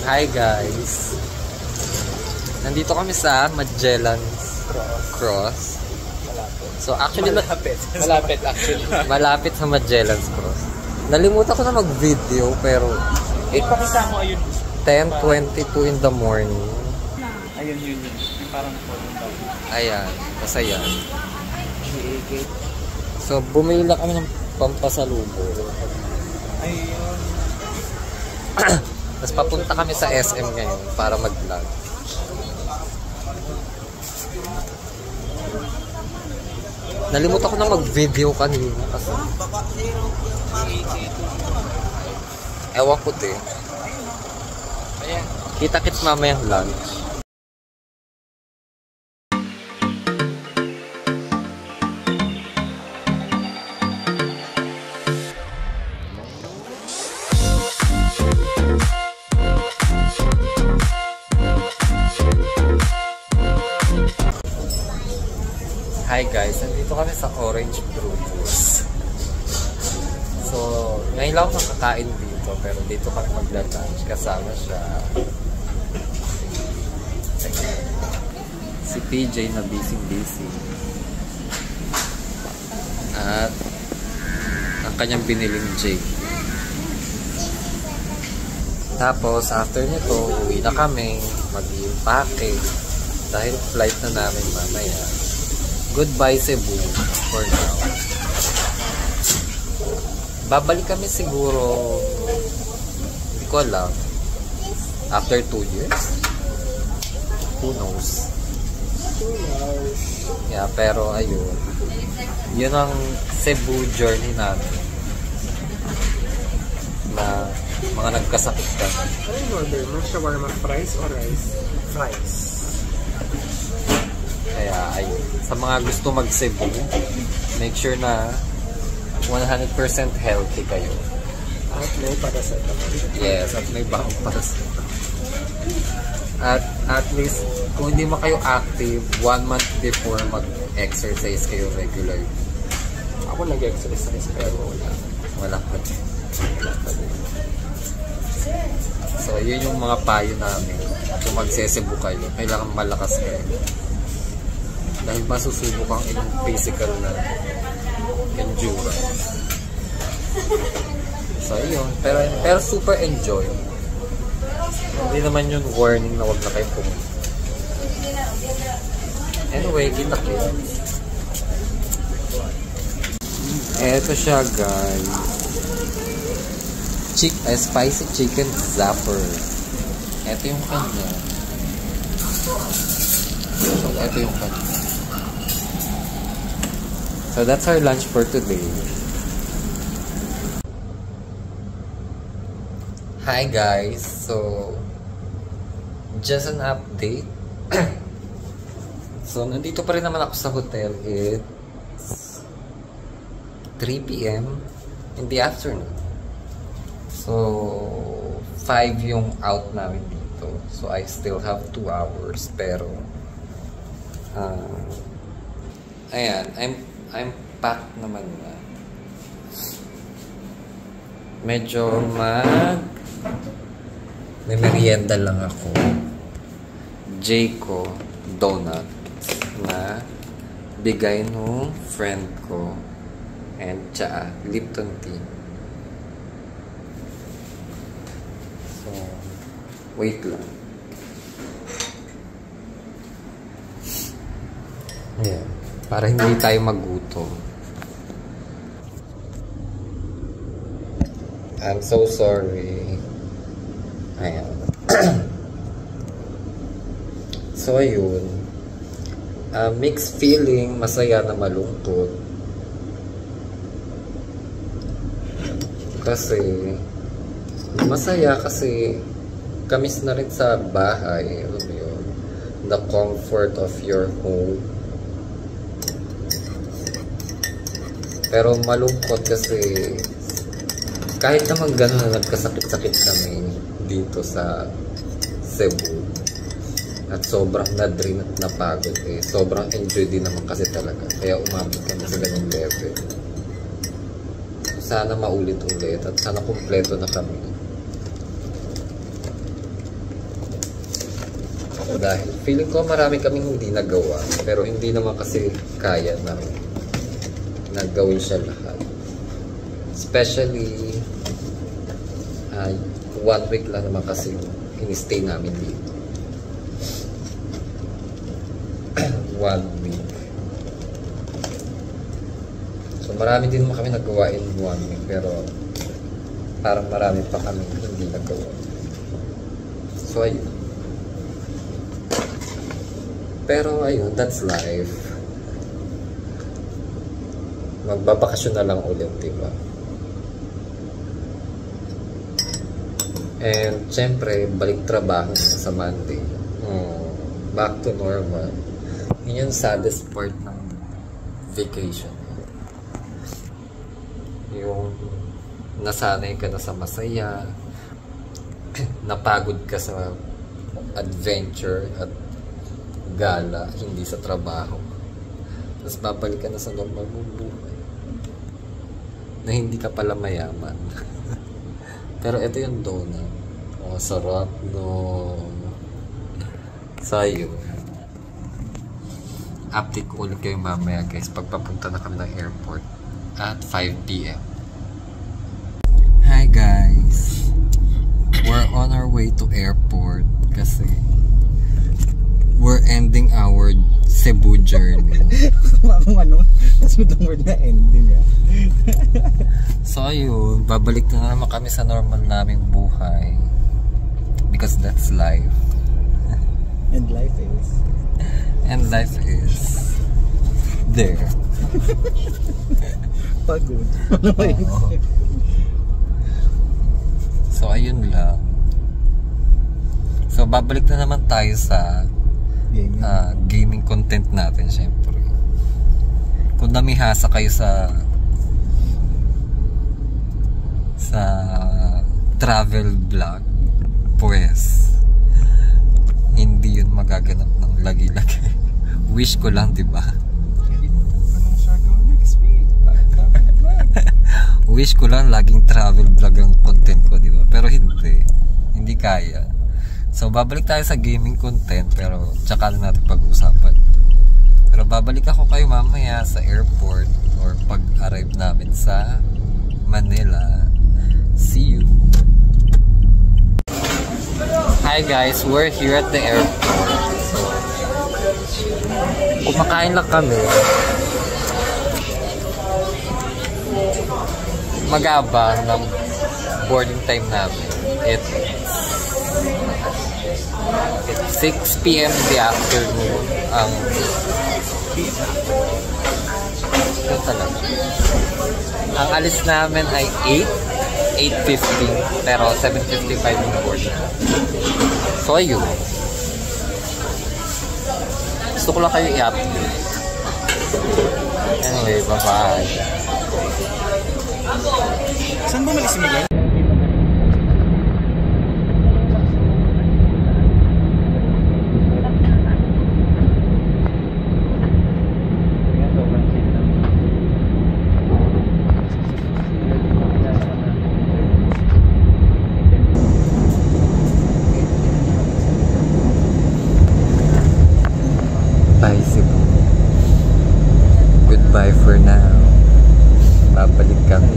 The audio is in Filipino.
Hi guys! Nandito kami sa Magellan Cross. So actually, Malapit actually. malapit sa Magellan Cross. Nalimutan ko na mag-video pero Ipakita mo ayun. 10:22 in the morning. Ayun yun. Yung parang photo daw. Ayan, masaya. So bumili lang kami ng pampasalubong. Ayun. Tapos papunta kami sa SM ngayon para mag-vlog. Nalimutan ko na mag-video kanina kasi ewan ko din. Ayan. Kita-kits mamayang lunch. Hi guys, nandito kami sa Orange Brew Juice. So, ngayon lang ako nakakain dito, pero dito kami mag-lunch. Kasama siya si PJ na busy. At ang kanyang biniling Jake. Tapos, after nito, uwi na kami, mag-i-impake dahil flight na namin mamaya. Goodbye Cebu for now. Babalik kami siguro, hindi ko alam, after 2 years. Who knows? Yeah, pero ayun. Yun ang Cebu journey namin. Na mga nagkasakit ka. Ano yung order mo? Shawarma fries or rice? Fries. Kaya ayun. Sa mga gusto mag-Cebu, make sure na 100% healthy kayo. At may paracetamol. Yes, at may baong paracetamol. At least, kung hindi mo kayo active, 1 month before mag-exercise kayo regular. Ako nag-exercise pero Wala pa din. So, yun yung mga payo namin. Kung mag-Cebu kayo, kailangan malakas kayo. Dahil masusubok ang inyong physical na endurance. So, yun. Pero super enjoy. Hindi naman yun warning na wag na kayo pumunta. Anyway, kita-kits. Eto siya, guys. Spicy chicken zapper. Eto yung kanya. So, eto yung kanya. So, that's our lunch for today. Hi guys! So, just an update. So, nandito pa rin naman ako sa hotel. It's 3 p.m. in the afternoon. So, 5 yung out namin dito. So, I still have 2 hours. Pero, ayan, I'm packed naman na. Medyo may merienda lang ako. Jayco donut na bigay nung friend ko and tsaa Lipton tea. So, wait lang. Ayan. Para hindi tayo magutom. I'm so sorry. Ayan. So, ayun. Mixed feeling, masaya na malungkot. Kasi, masaya kasi kamis na rin sa bahay. Alam mo yun? The comfort of your home. Pero malungkot kasi kahit naman gano'n na nagkasakit-sakit kami dito sa Cebu at sobrang na-drain at napagod sobrang enjoy din naman kasi talaga kaya umabot kami sa ganung level. Sana maulit ulit at sana kumpleto na kami. Dahil feeling ko marami kaming hindi nagawa. Pero hindi naman kasi kaya na nagawin siya lahat. Especially 1 week lang naman kasi in-stay namin dito. 1 week. So marami din naman kami nagawa in 1 week, pero parang marami pa kami hindi nagawa. So ayun. Pero ayun, that's life. Magbabakasyon na lang ulit, diba? And syempre, balik trabaho sa Monday. Back to normal. Yun yung saddest part ng vacation. Yung nasanay ka na sa masaya, napagod ka sa adventure at gala, hindi sa trabaho. Tapos babalik ka na sa normal mong buhay. Na hindi ka pala mayaman. Pero ito yung donut. Oh, sarap no. Sayo. Update ko ulit kayo mamaya guys pagpapunta na kami ng airport at 5 PM. Hi guys. We're on our way to airport kasi we're ending our Cebu journey. Kung ano, tapos itong word na ending So ayun, babalik na naman kami sa normal naming buhay. Because that's life. And life is? And life is there. Pagod. So ayun lang. So babalik na naman tayo sa gaming content natin syempre. Kung namihasa kayo sa travel vlog, pues hindi yun magaganap ng lagi-lagi. Wish ko lang, diba? Wish ko lang laging travel vlog ang content ko, diba? Pero hindi kaya. So babalik tayo sa gaming content, pero tsaka lang natin pag-usapan. Pero babalik ako kayo mamaya sa airport or pag-arrive namin sa Manila. See you! Hi guys, we're here at the airport. So, kumakain lang kami. Magabang ng boarding time namin. It's 6 PM in the afternoon. Ang alis namin ay 8:15 pero 7:55 yung boarding. So ayun. Gusto ko lang kayo i-update. Anyway, bye-bye. Saan ba malis si Miguel? Bye Cebu. Goodbye for now. Babalik kami